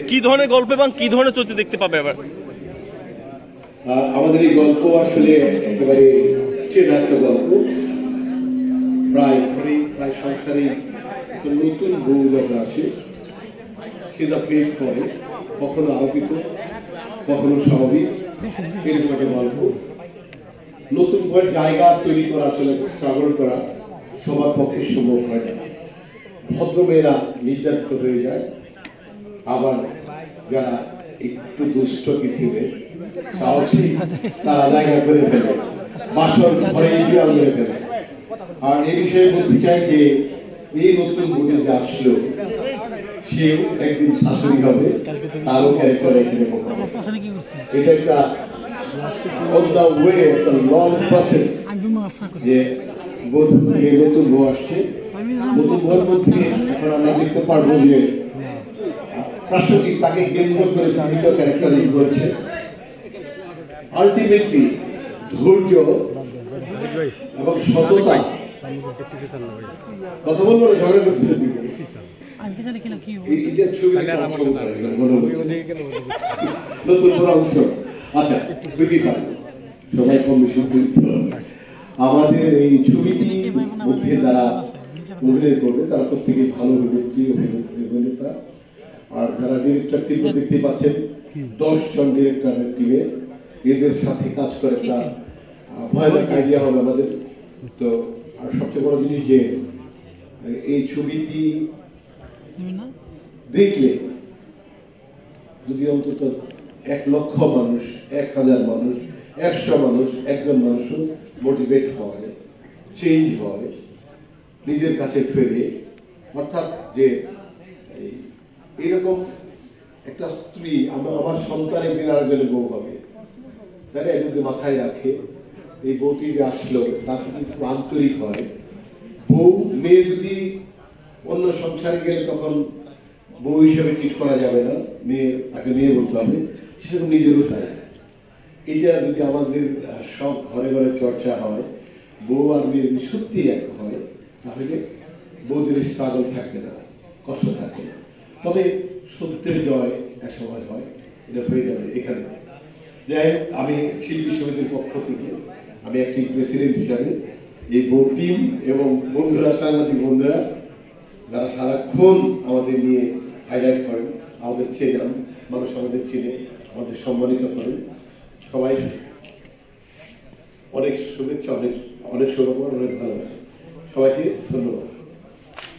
কি ধরনের গল্প এবং কি ধরনের চরিত্র দেখতে পাবে আবার? আমাদের এই গল্প আসলে একেবারে চেনা একটা গল্প। প্রায় সংসারে নতুন বউ যখন আসে সেটা ফেস করে, কখনো আরোপিত কখনো স্বাভাবিক, এরকম একটা গল্প। নতুন করে জায়গা তৈরি করা আসলে স্ট্রাগল করা সবার পক্ষে সম্ভব হয় না। ভদ্রমেয়েরা নির্যাতিত হয়ে যায়, আবার যারা একটু দুষ্ট কিসিমের সাহসী তারা জায়গা করে ফেলে, বাসর ঘরে বিড়াল মেরে ফেলে। আর এই বিষয়ে বলতে চাই যে এই নতুন বউটি যে আসলো সেও একদিন শাশুড়ি হবে, তারও ক্যারেক্টার এখানে এটা একটা অন দা ওয়ে, একটা লং প্রসেস। যে নতুন বউ আসছে, নতুন বউয়ের মধ্যে এখন আমরা দেখতে পারবো যে প্রাসঙ্গিক তাকে কেন্দ্র করে বিভিন্ন ক্যারেক্টার করেছে। আলটিমেটলি ধৈর্য এবং সততা, কথা বলবো না, ঝগড়া করতে নতুন অংশ। আচ্ছা, যদি সবাই কম বেশি আমাদের এই ছবিটির মধ্যে যারা অভিনয় করবে তারা প্রত্যেকেই ভালো অভিনেত্রী অভিনেতা। আর যারা ডিরেক্টর টিম দেখতে পাচ্ছেন 10 জন ডিরেক্টরের টিমে, এদের সাথে কাজ করে একটা ভয়ানক আইডিয়া হবে আমাদের। তো আর সবচেয়ে বড় জিনিস যে এই ছবিটি দেখলে যদি অন্তত 1 লক্ষ মানুষ, 1000 মানুষ, 100 মানুষ, একজন মানুষও মোটিভেট হয়, চেঞ্জ হয়, নিজের কাছে ফেরে। অর্থাৎ যে এইরকম একটা স্ত্রী আমার সন্তানের দিন আরেকজনের বউ হবে, তাই না? যদি মাথায় রাখে এই বউটি যে আসলো তার প্রতি খুব আন্তরিক হয়। বউ মেয়ে যদি অন্য সংসারে গেলে তখন বউ হিসেবে ট্রিট করা যাবে না, মেয়ে তাকে মেয়ে বলতে হবে, সেরকম নিজেরও তাই। এটা যদি আমাদের সব ঘরে ঘরে চর্চা হয়, বউ আর মেয়ে যদি সত্যি এক হয়, তাহলে বউদের স্ট্রাগল থাকবে না, কষ্ট থাকবে না। তবে সত্যের জয় এক সময় হয়, এটা হয়ে যাবে এখানে। যাই হোক, আমি শিল্পী সমিতির পক্ষ থেকে আমি একটি প্রেসিডেন্ট হিসাবে এই বউ টিম এবং বন্ধুরা, সাংবাদিক বন্ধুরা যারা সারাক্ষণ আমাদের নিয়ে হাইলাইট করেন, আমাদের চেনেন, মানুষ আমাদের চেনে, আমাদের সম্মানিত করেন, সবাই অনেক শুভেচ্ছা, অনেক শুভকামনা, অনেক ভালোবাসা। সবাইকে ধন্যবাদ।